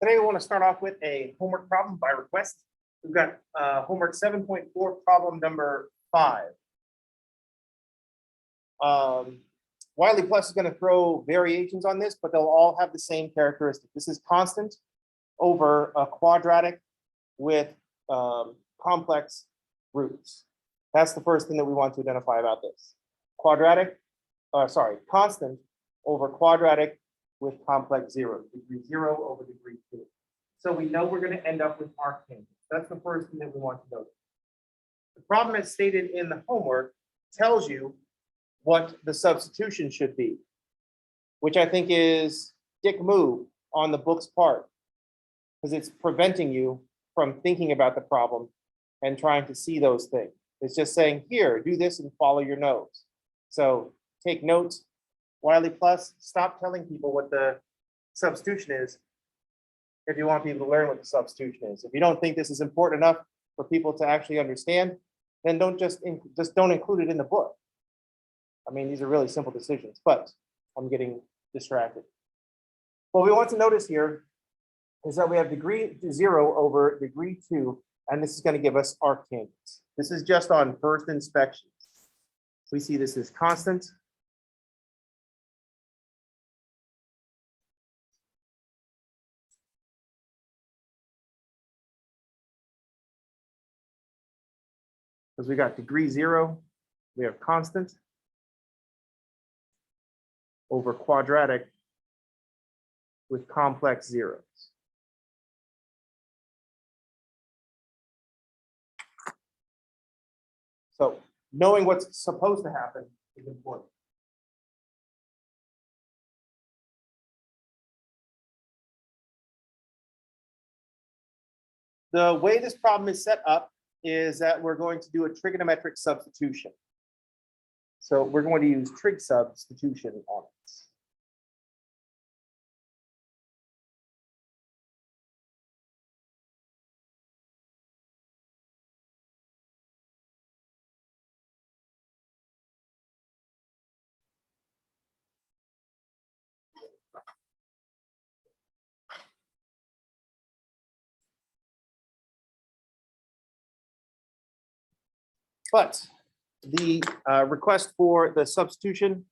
Today we want to start off with a homework problem by request. We've got homework 7.4, problem number 5. Wiley Plus is going to throw variations on this, but they'll all have the same characteristic. This is constant over a quadratic with complex roots. That's the first thing that we want to identify about this. Constant over quadratic with complex zeros, degree 0 over degree 2. So we know we're going to end up with arctangents. That's the first thing that we want to notice. The problem as stated in the homework tells you what the substitution should be, which I think is dick move on the book's part, because it's preventing you from thinking about the problem and trying to see those things. It's just saying, here, do this and follow your nose. So take notes. Wiley Plus, stop telling people what the substitution is if you want people to learn what the substitution is. If you don't think this is important enough for people to actually understand, then don't just don't include it in the book. I mean, these are really simple decisions, but I'm getting distracted. What we want to notice here is that we have degree 0 over degree 2, and this is going to give us arctangents. This is just on first inspection. We see this as constant. Because we got degree 0, we have constant over quadratic with complex zeros. So knowing what's supposed to happen is important. The way this problem is set up is that we're going to do a trigonometric substitution. So we're going to use trig substitution on it. But the request for the substitution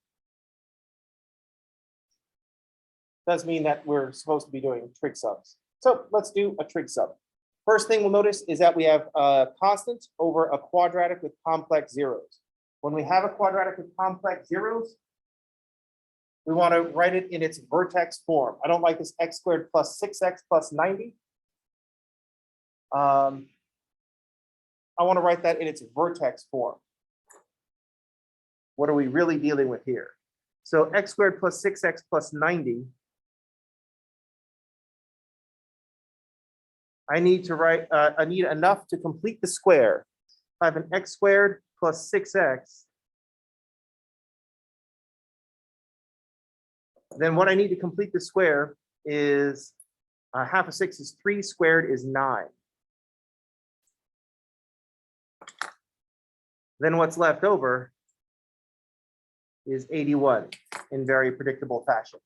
does mean that we're supposed to be doing trig subs. So let's do a trig sub. First thing we'll notice is that we have a constant over a quadratic with complex zeros. When we have a quadratic with complex zeros, we want to write it in its vertex form. I don't like this x squared plus 6x plus 90. I want to write that in its vertex form. What are we really dealing with here? So x squared plus 6x plus 90. I need to write, I need enough to complete the square. I have an x squared plus 6x. Then what I need to complete the square is half of 6 is 3 squared is 9. Then what's left over is 81 in very predictable fashion.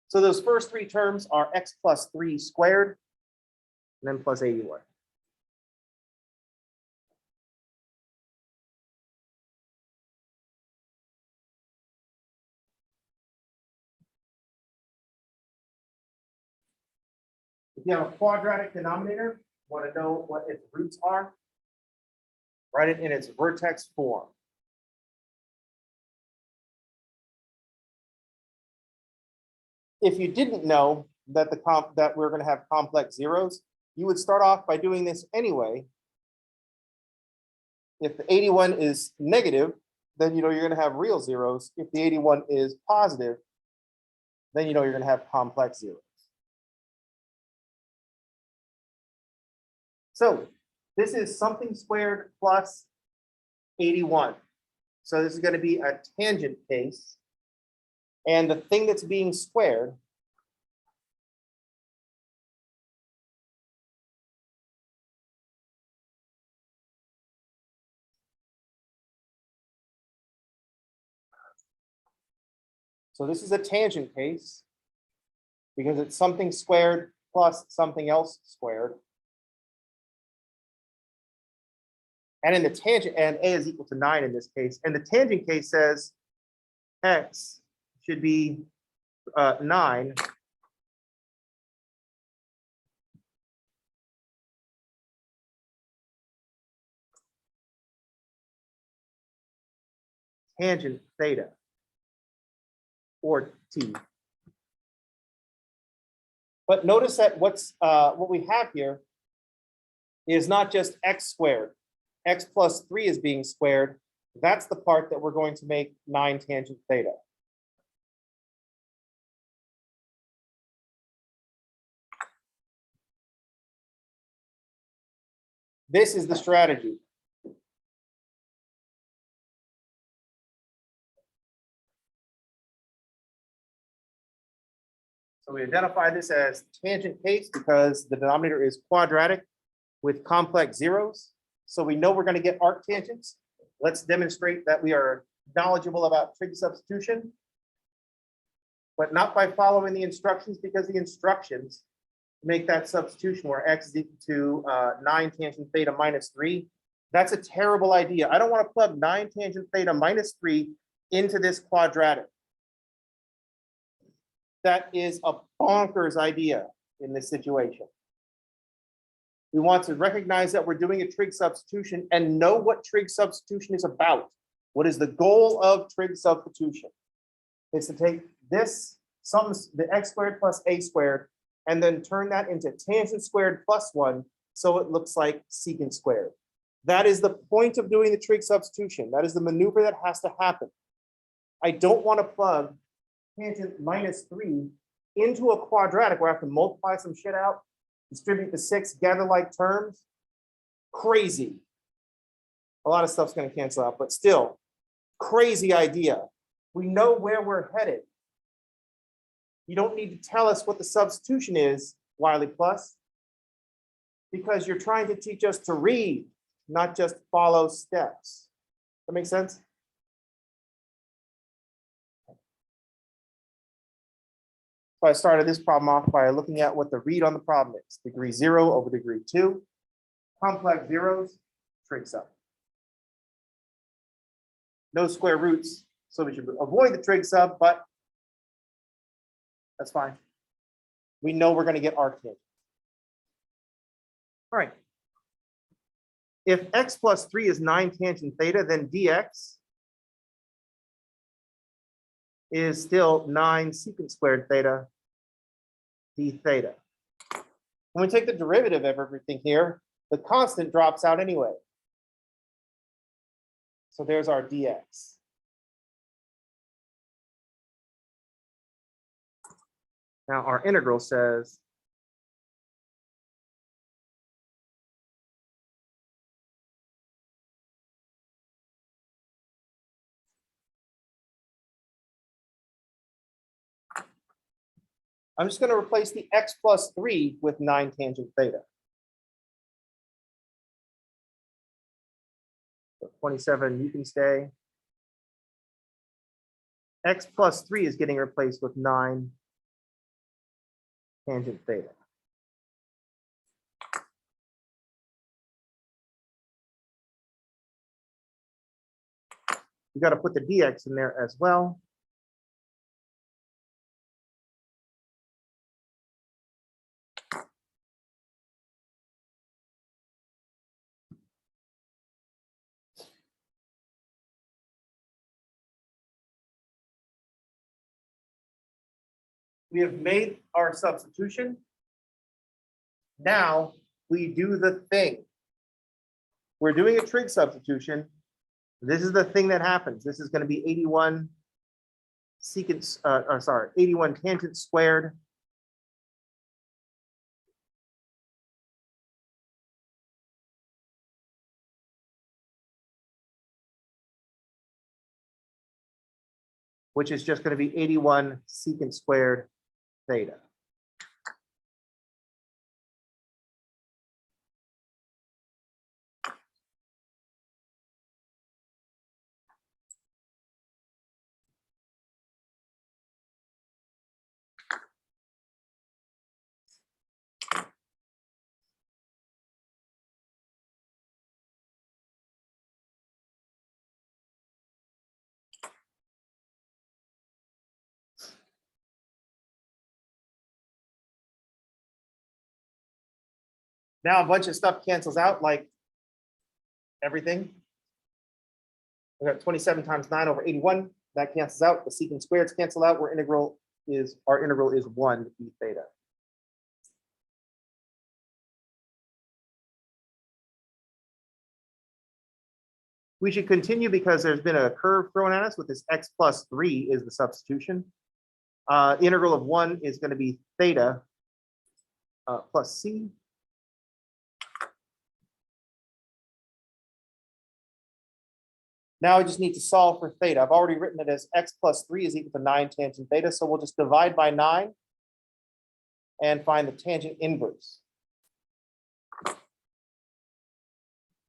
So those first 3 terms are x plus 3 squared, and then plus 81. If you have a quadratic denominator, want to know what its roots are, write it in its vertex form. If you didn't know that that we're going to have complex zeros, you would start off by doing this anyway. If the 81 is negative, then you know you're going to have real zeros. If the 81 is positive, then you know you're going to have complex zeros. So this is something squared plus 81. So this is going to be a tangent case. And the thing that's being squared So this is a tangent case because it's something squared plus something else squared. And in the tangent, and a is equal to 9 in this case, and the tangent case says x should be 9 tangent theta or t. But notice that what we have here is not just x squared. X plus 3 is being squared. That's the part that we're going to make 9 tangent theta. This is the strategy. So we identify this as tangent case because the denominator is quadratic with complex zeros. So we know we're going to get arctangents. Let's demonstrate that we are knowledgeable about trig substitution, but not by following the instructions, because the instructions make that substitution where x is equal to 9 tangent theta minus 3. That's a terrible idea. I don't want to plug 9 tangent theta minus 3 into this quadratic. That is a bonkers idea in this situation. We want to recognize that we're doing a trig substitution and know what trig substitution is about. What is the goal of trig substitution? It's to take this, the x squared plus a squared, and then turn that into tangent squared plus 1, so it looks like secant squared. That is the point of doing the trig substitution. That is the maneuver that has to happen. I don't want to plug tangent minus 3 into a quadratic where I have to multiply some shit out, distribute the 6, gather like terms. Crazy. A lot of stuff's going to cancel out, but still, crazy idea. We know where we're headed. You don't need to tell us what the substitution is, Wiley Plus, because you're trying to teach us to read, not just follow steps. That makes sense? So I started this problem off by looking at what the read on the problem is. Degree 0 over degree 2. Complex zeros, trig sub. No square roots, so we should avoid the trig sub, but that's fine. We know we're going to get arctangent. All right. If x plus 3 is 9 tangent theta, then dx is still 9 secant squared theta d theta. When we take the derivative of everything here, the constant drops out anyway. So there's our dx. Now our integral says I'm just going to replace the x plus 3 with 9 tangent theta. So 27, you can stay. X plus 3 is getting replaced with 9 tangent theta. You got to put the dx in there as well. We have made our substitution. Now we do the thing. We're doing a trig substitution. This is the thing that happens. This is going to be 81 secant, 81 tangent squared. Which is just going to be 81 secant squared theta. Now a bunch of stuff cancels out, like everything. We got 27 times 9 over 81. That cancels out. The secant squareds cancel out. Our integral is 1 e theta. We should continue because there's been a curve thrown at us with this x plus 3 is the substitution. Integral of 1 is going to be theta plus c. Now I just need to solve for theta. I've already written it as x plus 3 is equal to 9 tangent theta. So we'll just divide by 9 and find the tangent inverse.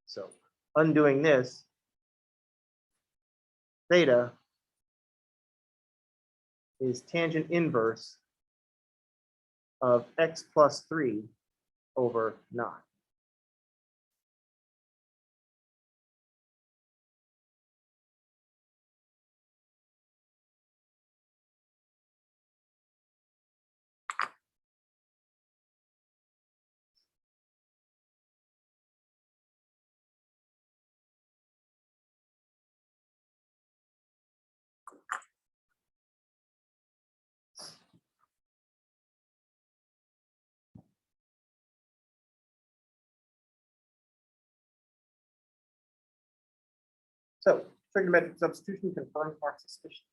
So undoing this, theta is tangent inverse of x plus 3 over 9. So trigonometric substitution confirms our suspicion.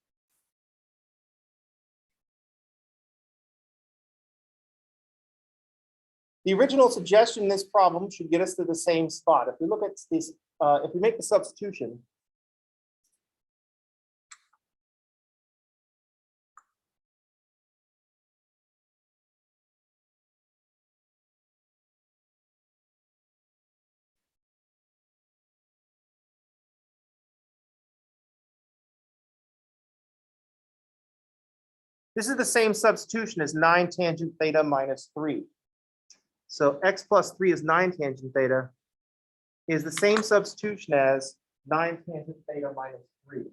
The original suggestion in this problem should get us to the same spot. If we look at this, if we make the substitution, this is the same substitution as 9 tangent theta minus 3. So x plus 3 is 9 tangent theta is the same substitution as 9 tangent theta minus 3.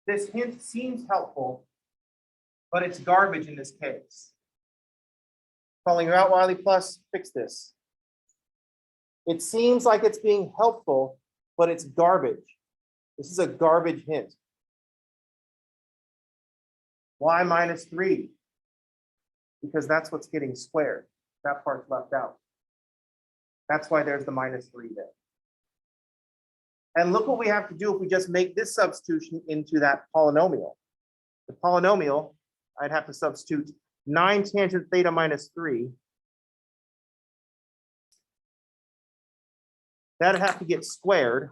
This hint seems helpful, but it's garbage in this case. Calling you out, Wiley Plus, fix this. It seems like it's being helpful, but it's garbage. This is a garbage hint. Why minus 3? Because that's what's getting squared. That part's left out. That's why there's the minus 3 there. And look what we have to do if we just make this substitution into that polynomial. The polynomial, I'd have to substitute 9 tangent theta minus 3. That'd have to get squared.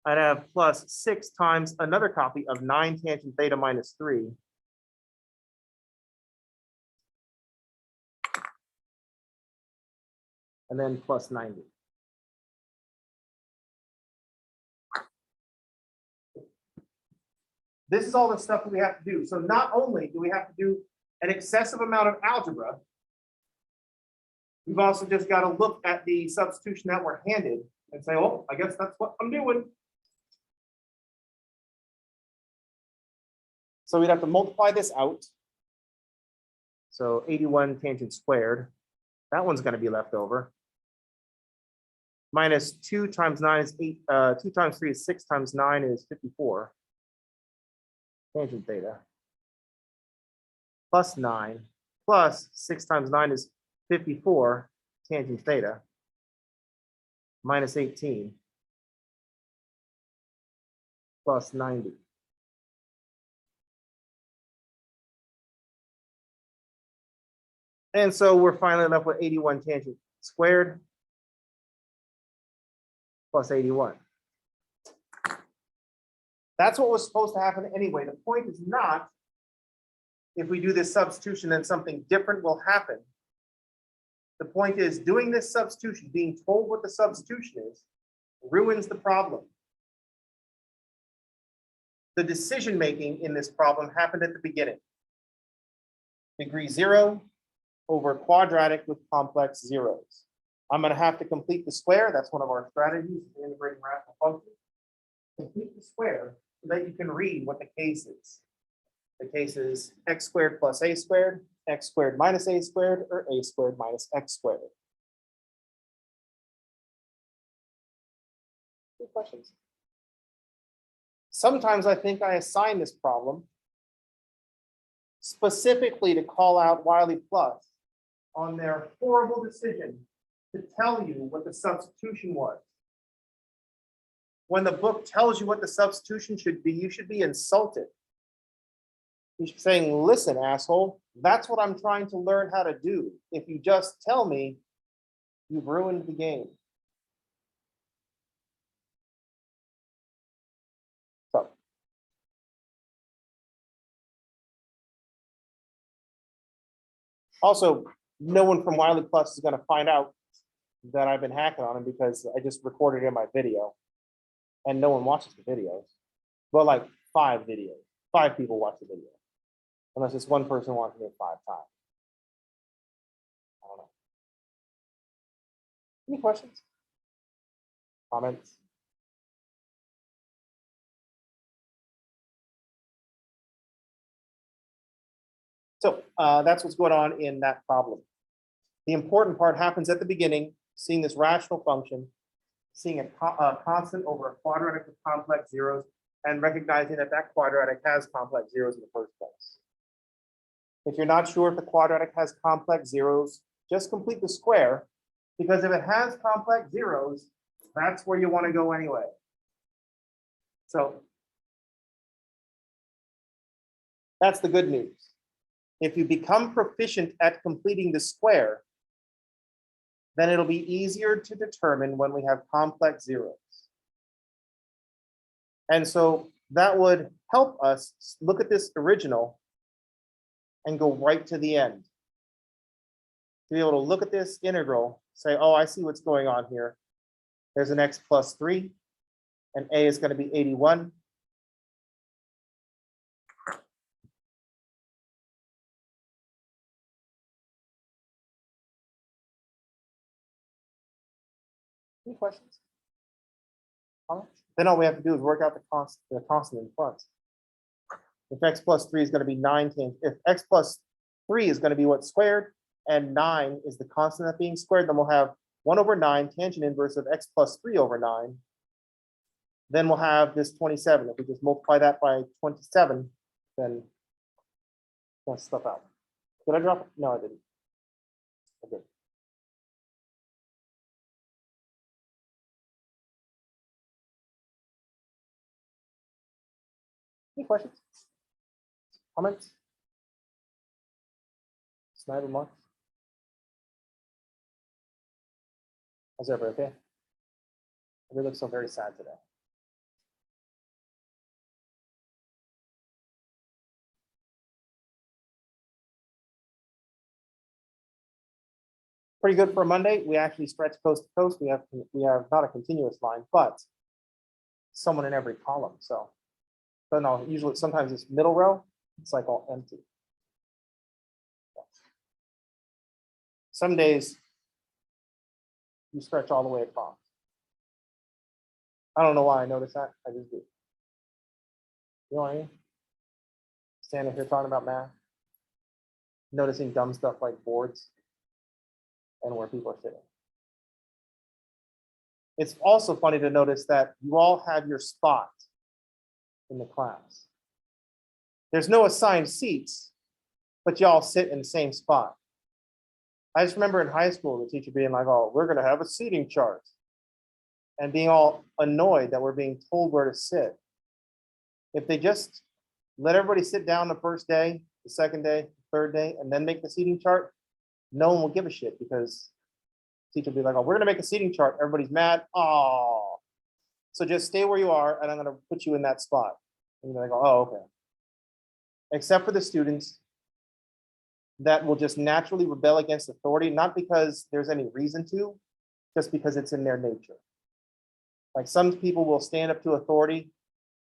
I'd have plus 6 times another copy of 9 tangent theta minus 3. And then plus 90. This is all the stuff that we have to do. So not only do we have to do an excessive amount of algebra, we've also just got to look at the substitution that we're handed and say, oh, I guess that's what I'm doing. So we'd have to multiply this out. So 81 tangent squared, that one's going to be left over. Minus 2 times 9 is 8, 2 times 3 is 6 times 9 is 54. Tangent theta. Plus 9, plus 6 times 9 is 54, tangent theta. Minus 18, plus 90. And so we're finally left with 81 tangent squared plus 81. That's what was supposed to happen anyway. The point is not if we do this substitution, then something different will happen. The point is doing this substitution, being told what the substitution is, ruins the problem. The decision-making in this problem happened at the beginning. Degree 0 over quadratic with complex zeros. I'm going to have to complete the square. That's one of our strategies for integrating rational functions. Complete the square. so that you can read what the case is. The case is x squared plus a squared, x squared minus a squared, or a squared minus x squared. Any questions? Sometimes I think I assign this problem specifically to call out Wiley Plus on their horrible decision to tell you what the substitution was. When the book tells you what the substitution should be, you should be insulted. You should be saying, listen, asshole, that's what I'm trying to learn how to do. If you just tell me, you've ruined the game. So. Also, no one from Wiley Plus is going to find out that I've been hacking on him because I just recorded it in my video and no one watches the videos. But like 5 people watch the video. Unless it's one person watching it 5 times. I don't know. Any questions? Comments? So that's what's going on in that problem. The important part happens at the beginning, seeing this rational function, seeing a constant over a quadratic with complex zeros, and recognizing that that quadratic has complex zeros in the first place. If you're not sure if the quadratic has complex zeros, just complete the square, because if it has complex zeros, that's where you want to go anyway. So that's the good news. If you become proficient at completing the square, then it'll be easier to determine when we have complex zeros. And so that would help us look at this original and go right to the end. To be able to look at this integral, say, oh, I see what's going on here. There's an x plus 3, and a is going to be 81. Any questions? Comments? Then all we have to do is work out the constant in front. If x plus 3 is going to be 9, if x plus 3 is going to be what's squared, and 9 is the constant that's being squared, then we'll have 1 over 9 tangent inverse of x plus 3 over 9. Then we'll have this 27. If we just multiply that by 27, then that's stuff out. Did I drop it? No, I didn't. Okay. Any questions? Comments? Snide remarks? How's everybody okay? Everybody looks so very sad today. Pretty good for a Monday. We actually stretch coast to coast. We have not a continuous line, but someone in every column. So no, usually sometimes this middle row, it's like all empty. Some days you stretch all the way across. I don't know why I noticed that. I just do. You know what I mean? Standing here talking about math, noticing dumb stuff like boards and where people are sitting. It's also funny to notice that you all have your spot in the class. There's no assigned seats, but you all sit in the same spot. I just remember in high school, the teacher being like, oh, we're going to have a seating chart, and being all annoyed that we're being told where to sit. If they just let everybody sit down the first day, the second day, the third day, and then make the seating chart, no one will give a shit, because the teacher will be like, oh, we're going to make a seating chart. Everybody's mad. Oh, so just stay where you are, and I'm going to put you in that spot. And you're like, oh, okay. Except for the students that will just naturally rebel against authority, not because there's any reason to, just because it's in their nature. Like some people will stand up to authority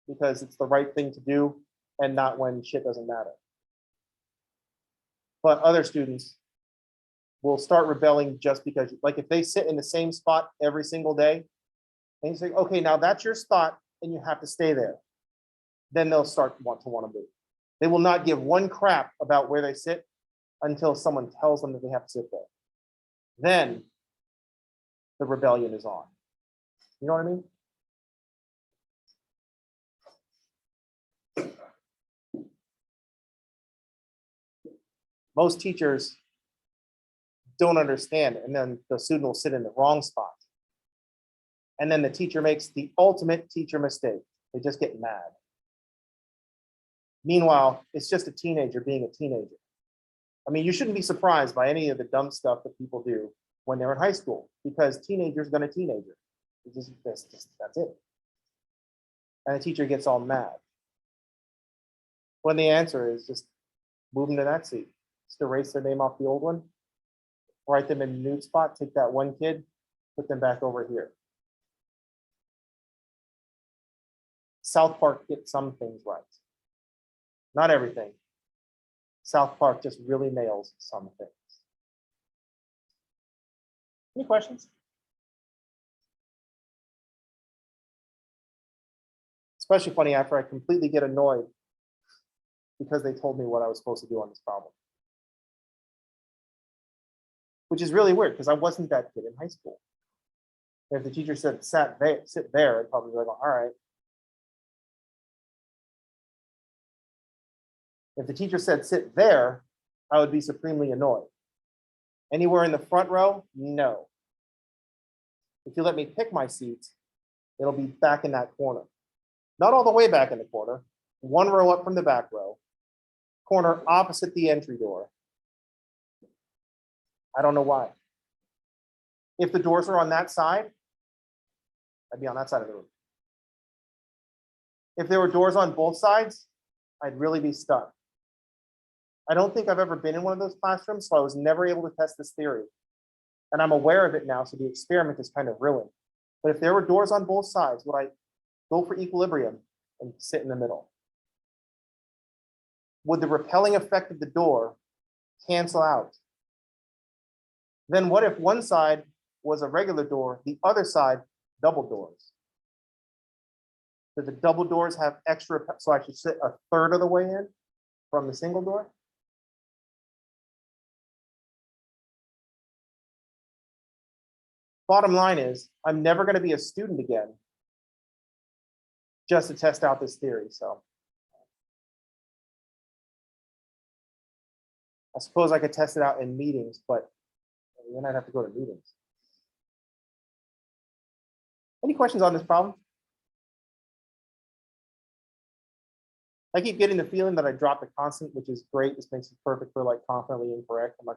because it's the right thing to do, and not when shit doesn't matter. But other students will start rebelling just because, like if they sit in the same spot every single day, and you say, okay, now that's your spot and you have to stay there. then they'll start to want to move. They will not give one crap about where they sit until someone tells them that they have to sit there. Then the rebellion is on. You know what I mean? Most teachers don't understand, and then the student will sit in the wrong spot. And then the teacher makes the ultimate teacher mistake. They just get mad. Meanwhile, it's just a teenager being a teenager. I mean, you shouldn't be surprised by any of the dumb stuff that people do when they're in high school, because teenagers gonna teenager. That's it. And the teacher gets all mad. When the answer is just move them to that seat. Just erase their name off the old one, write them in a new spot, take that one kid, put them back over here. South Park gets some things right. Not everything. South Park just really nails some things. Any questions? Especially funny after I completely get annoyed because they told me what I was supposed to do on this problem. Which is really weird because I wasn't that kid in high school. If the teacher said sit there, I'd probably be like, all right. If the teacher said sit there, I would be supremely annoyed. Anywhere in the front row? No. If you let me pick my seats, it'll be back in that corner. Not all the way back in the corner, one row up from the back row, corner opposite the entry door. I don't know why. If the doors are on that side, I'd be on that side of the room. If there were doors on both sides, I'd really be stuck. I don't think I've ever been in one of those classrooms, so I was never able to test this theory. And I'm aware of it now, so the experiment is kind of ruined. But if there were doors on both sides, would I go for equilibrium and sit in the middle? Would the repelling effect of the door cancel out? Then what if one side was a regular door, the other side double doors? Do the double doors have extra, so I should sit a third of the way in from the single door? Bottom line is, I'm never going to be a student again just to test out this theory. So I suppose I could test it out in meetings, but then I'd have to go to meetings. Any questions on this problem? I keep getting the feeling that I dropped a constant, which is great. This makes it perfect for like confidently incorrect. I'm like,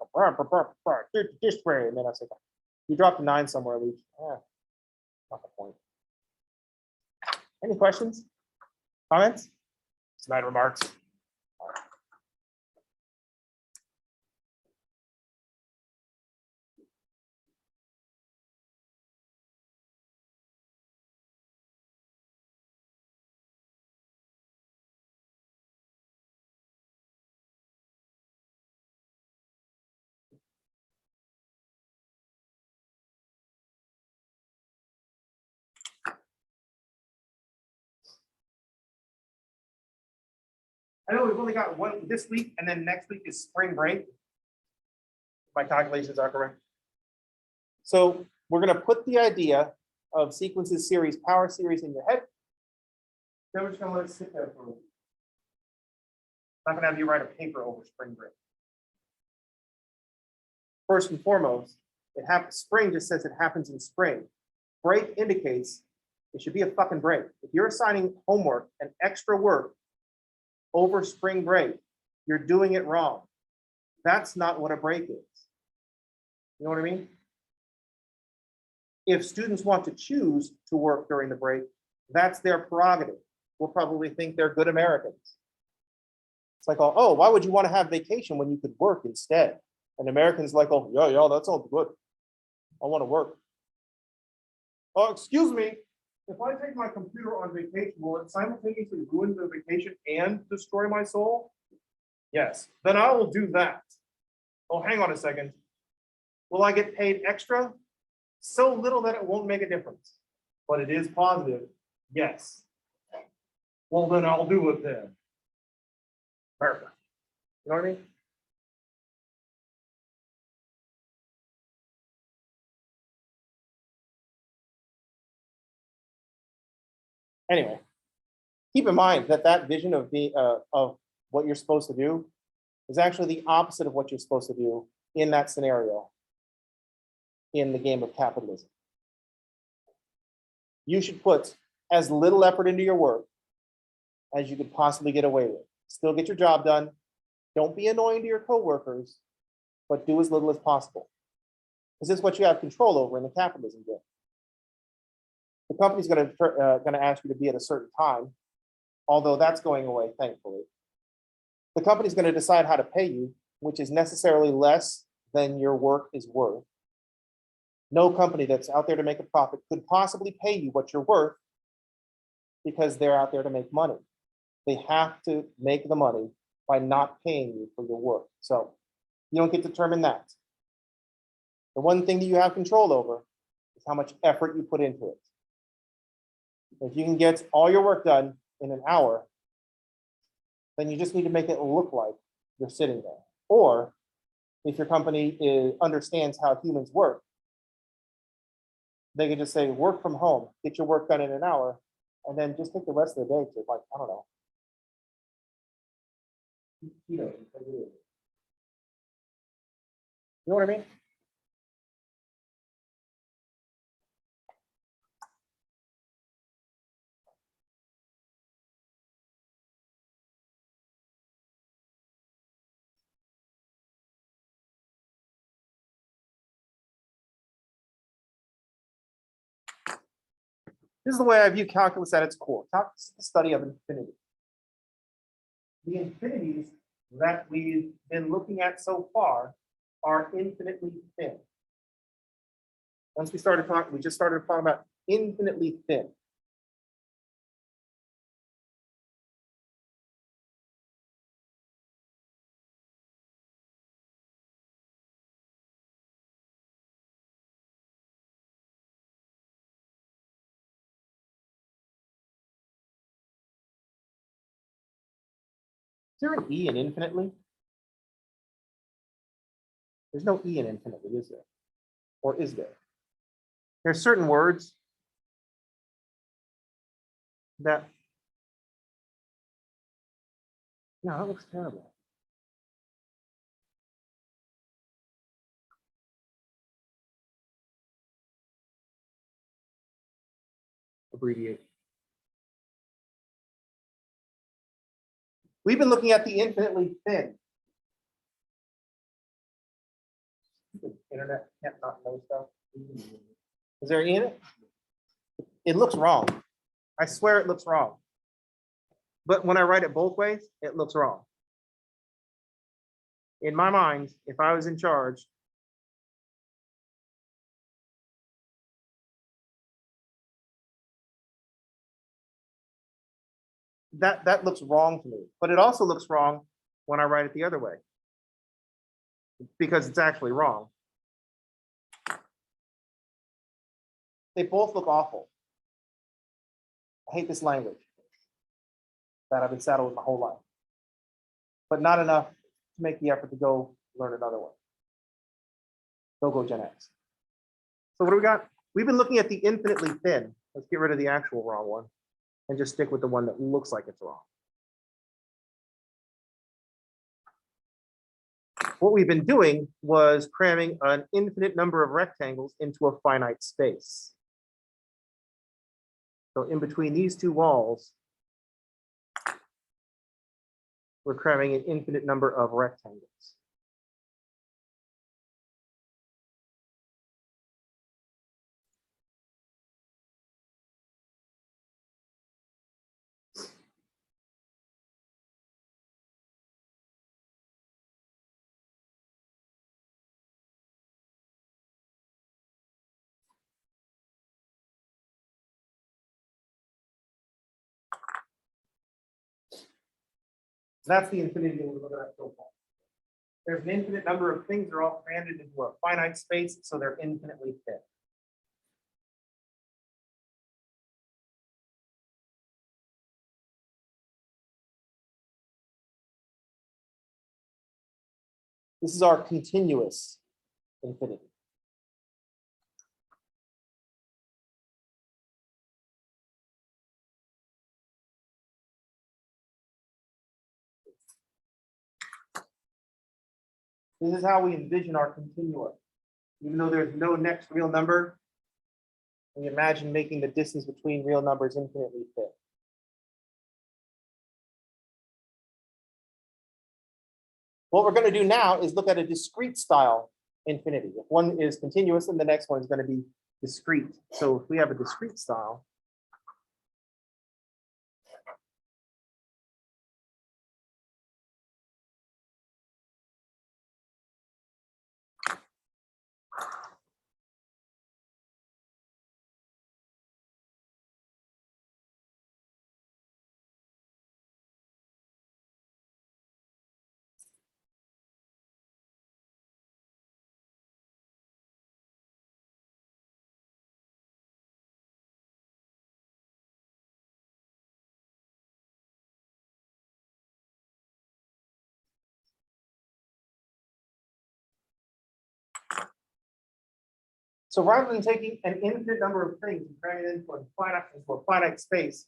this way, and then I say, you dropped a 9 somewhere, Luke. Not the point. Any questions? Comments? Snide remarks? I know we've only got one this week, and then next week is spring break. If my calculations are correct. So we're going to put the idea of sequences, series, power series in your head. Then we're just going to let it sit there for a minute. I'm not going to have you write a paper over spring break. First and foremost, it happens. Spring just says it happens in spring. Break indicates it should be a fucking break. If you're assigning homework and extra work over spring break, you're doing it wrong. That's not what a break is. You know what I mean? If students want to choose to work during the break, that's their prerogative. We'll probably think they're good Americans. It's like, oh, why would you want to have vacation when you could work instead? And Americans like, oh, yeah, that sounds good. I want to work. Oh, excuse me. If I take my computer on vacation, will it simultaneously ruin the vacation and destroy my soul? Yes, then I will do that. Oh, hang on a second. Will I get paid extra? So little that it won't make a difference, but it is positive. Yes. Well, then I'll do it then. Perfect. You know what I mean? Anyway, keep in mind that that vision of of what you're supposed to do is actually the opposite of what you're supposed to do in that scenario in the game of capitalism. You should put as little effort into your work as you could possibly get away with. Still get your job done. Don't be annoying to your coworkers, but do as little as possible. Because this is what you have control over in the capitalism game. The company's going to ask you to be at a certain time, although that's going away, thankfully. The company's going to decide how to pay you, which is necessarily less than your work is worth. No company that's out there to make a profit could possibly pay you what you're worth because they're out there to make money. They have to make the money by not paying you for your work. So you don't get to determine that. The one thing that you have control over is how much effort you put into it. If you can get all your work done in an hour, then you just need to make it look like you're sitting there. Or if your company understands how humans work, they can just say, work from home, get your work done in an hour, and then just take the rest of the day to, like, I don't know. You know what I mean? This is the way I view calculus at its core. Calculus is the study of infinity. The infinities that we've been looking at so far are infinitely thin. Once we started talking, we just started talking about infinitely thin. Is there an E in infinitely? There's no E in infinitely, is there? Or is there? There's certain words that, no, that looks terrible. Abbreviate. We've been looking at the infinitely thin. The internet can't not know stuff. Is there an E in it? It looks wrong. I swear it looks wrong. But when I write it both ways, it looks wrong. In my mind, if I was in charge, that looks wrong to me. But it also looks wrong when I write it the other way, because it's actually wrong. They both look awful. I hate this language that I've been saddled with my whole life, but not enough to make the effort to go learn another one. Go Gen X. So what do we got? We've been looking at the infinitely thin. Let's get rid of the actual wrong one and just stick with the one that looks like it's wrong. What we've been doing was cramming an infinite number of rectangles into a finite space. So in between these two walls, we're cramming an infinite number of rectangles. That's the infinity we're looking at so far. There's an infinite number of things that are all crammed into a finite space, so they're infinitely thin. This is our continuous infinity. This is how we envision our continua. Even though there's no next real number, we imagine making the distance between real numbers infinitely thin. What we're going to do now is look at a discrete style infinity. If one is continuous, then the next one is going to be discrete. So if we have a discrete style, so rather than taking an infinite number of things and turning it into a finite space,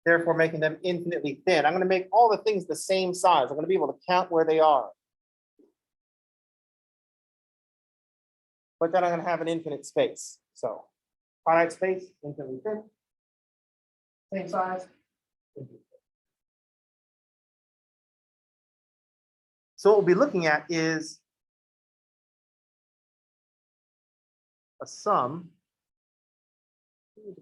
therefore making them infinitely thin, I'm going to make all the things the same size. I'm going to be able to count where they are. But then I'm going to have an infinite space. So finite space, infinitely thin, same size, infinitely thin. So what we'll be looking at is a sum. I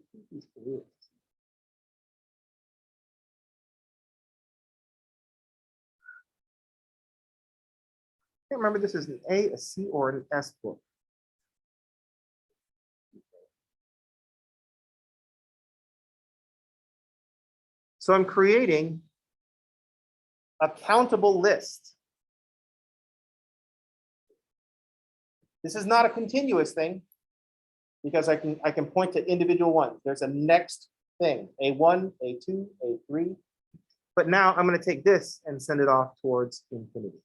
can't remember this is an A, a C, or an S book. So I'm creating a countable list. This is not a continuous thing because I can point to individual ones. There's a next thing, A1, A2, A3. But now I'm going to take this and send it off towards infinity.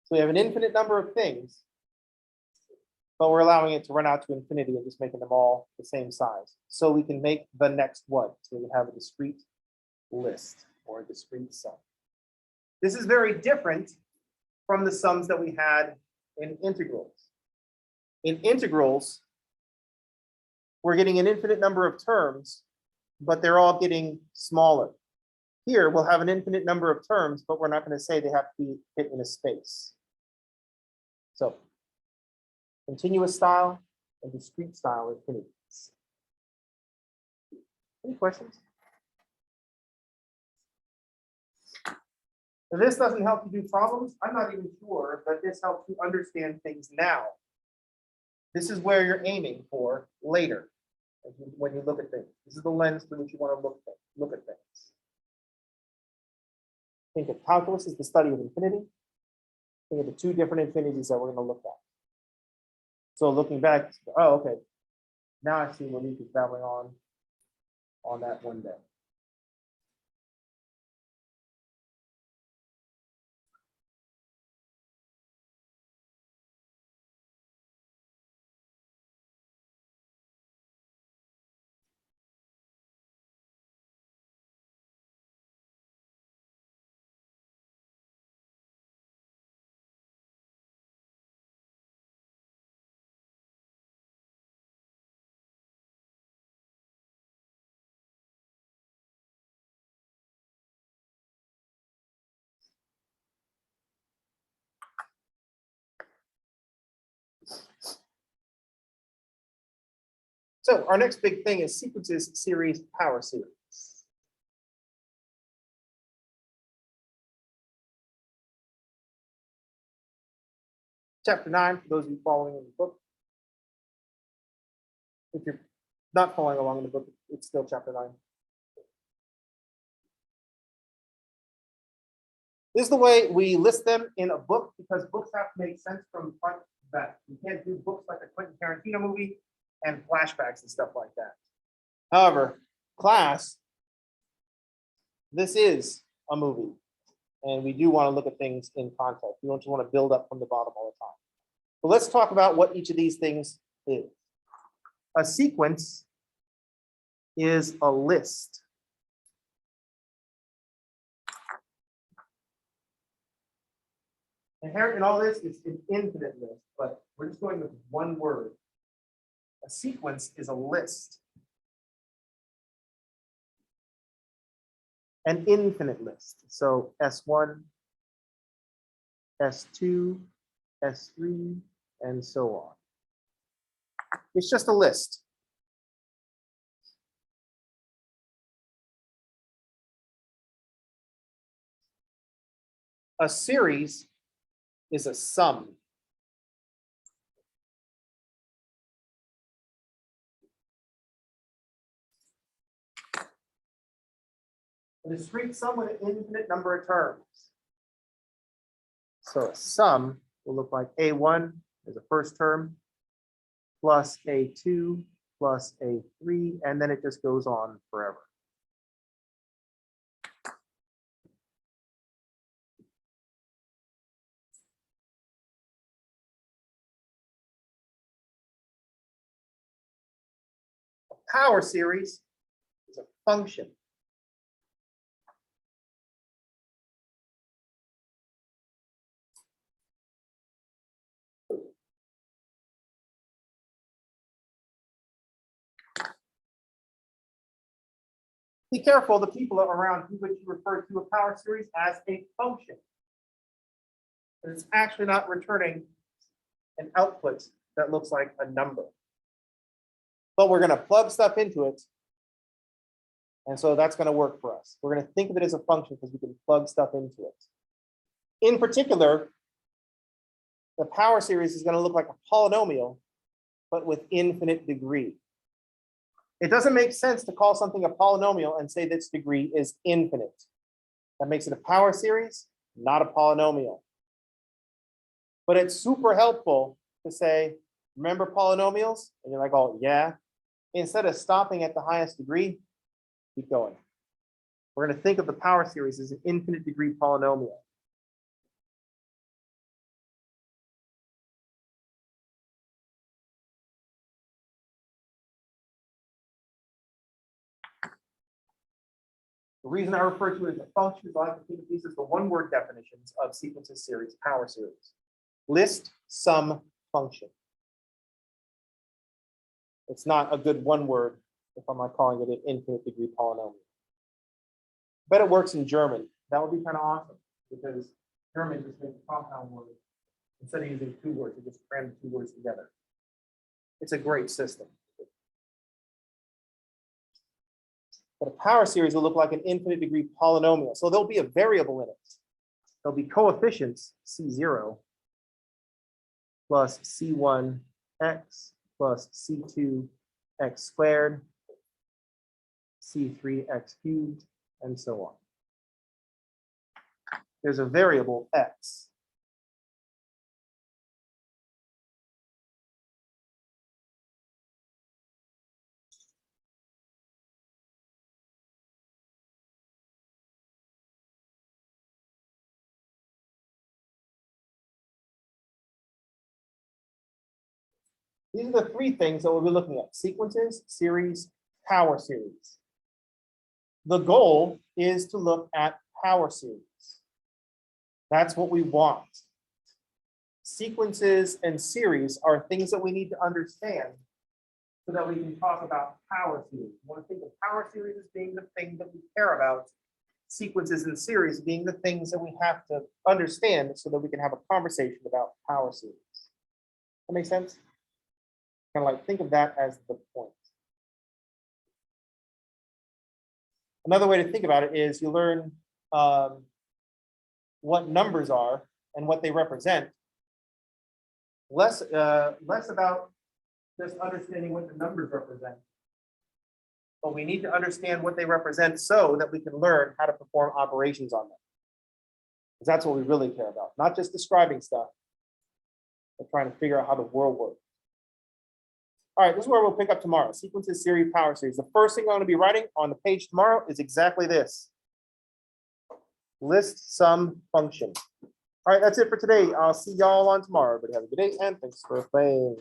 So we have an infinite number of things, but we're allowing it to run out to infinity and just making them all the same size. So we can make the next one. So we can have a discrete list or a discrete sum. This is very different from the sums that we had in integrals. In integrals, we're getting an infinite number of terms, but they're all getting smaller. Here, we'll have an infinite number of terms, but we're not going to say they have to fit in a space. So, continuous style and discrete style infinities. Any questions? Now, this doesn't help you do problems. I'm not even sure, but this helps you understand things now. This is where you're aiming for later when you look at things. This is the lens through which you want to look at things. Think of calculus as the study of infinity. Think of the two different infinities that we're going to look at. So looking back, oh, okay. Now I see what Luke is babbling on that one day. So our next big thing is sequences, series, power series. Chapter 9, for those of you following in the book. If you're not following along in the book, it's still chapter 9. This is the way we list them in a book because books have to make sense from front to back. You can't do books like a Quentin Tarantino movie and flashbacks and stuff like that. However, class, this is a movie. And we do want to look at things in context. We don't just want to build up from the bottom all the time. But let's talk about what each of these things is. A sequence is a list. Inherent in all this is an infinite list, but we're just going with one word. A sequence is a list. An infinite list. So S1, S2, S3, and so on. It's just a list. A series is a sum. A discrete sum with an infinite number of terms. So a sum will look like A1 is the first term, plus A2, plus A3, and then it just goes on forever. A power series is a function. Be careful, the people around you which you refer to a power series as a function. And it's actually not returning an output that looks like a number. But we're going to plug stuff into it. And so that's going to work for us. We're going to think of it as a function because we can plug stuff into it. In particular, the power series is going to look like a polynomial, but with infinite degree. It doesn't make sense to call something a polynomial and say this degree is infinite. That makes it a power series, not a polynomial. But it's super helpful to say, remember polynomials? And you're like, oh, yeah. Instead of stopping at the highest degree, keep going. We're going to think of the power series as an infinite degree polynomial. The reason I refer to it as a function is I like to think of these as the one-word definitions of sequences, series, power series. List, sum, function. It's not a good one word if I'm not calling it an infinite degree polynomial. But it works in German. That would be kind of awesome because German just makes a compound word. Instead of using two words, it just cram two words together. It's a great system. But a power series will look like an infinite degree polynomial. So there'll be a variable in it. There'll be coefficients C0 plus C1x plus C2x squared, C3x cubed, and so on. There's a variable x. These are the three things that we'll be looking at: sequences, series, power series. The goal is to look at power series. That's what we want. Sequences and series are things that we need to understand so that we can talk about power series. We want to think of power series as being the thing that we care about, sequences and series being the things that we have to understand so that we can have a conversation about power series. That makes sense? Kind of like think of that as the point. Another way to think about it is you learn what numbers are and what they represent. Less about just understanding what the numbers represent. But we need to understand what they represent so that we can learn how to perform operations on them. Because that's what we really care about. Not just describing stuff, but trying to figure out how the world works. All right, this is where we'll pick up tomorrow. Sequences, series, power series. The first thing I'm going to be writing on the page tomorrow is exactly this. list some function. All right, that's it for today. I'll see y'all on tomorrow. Everybody have a good day and thanks for playing.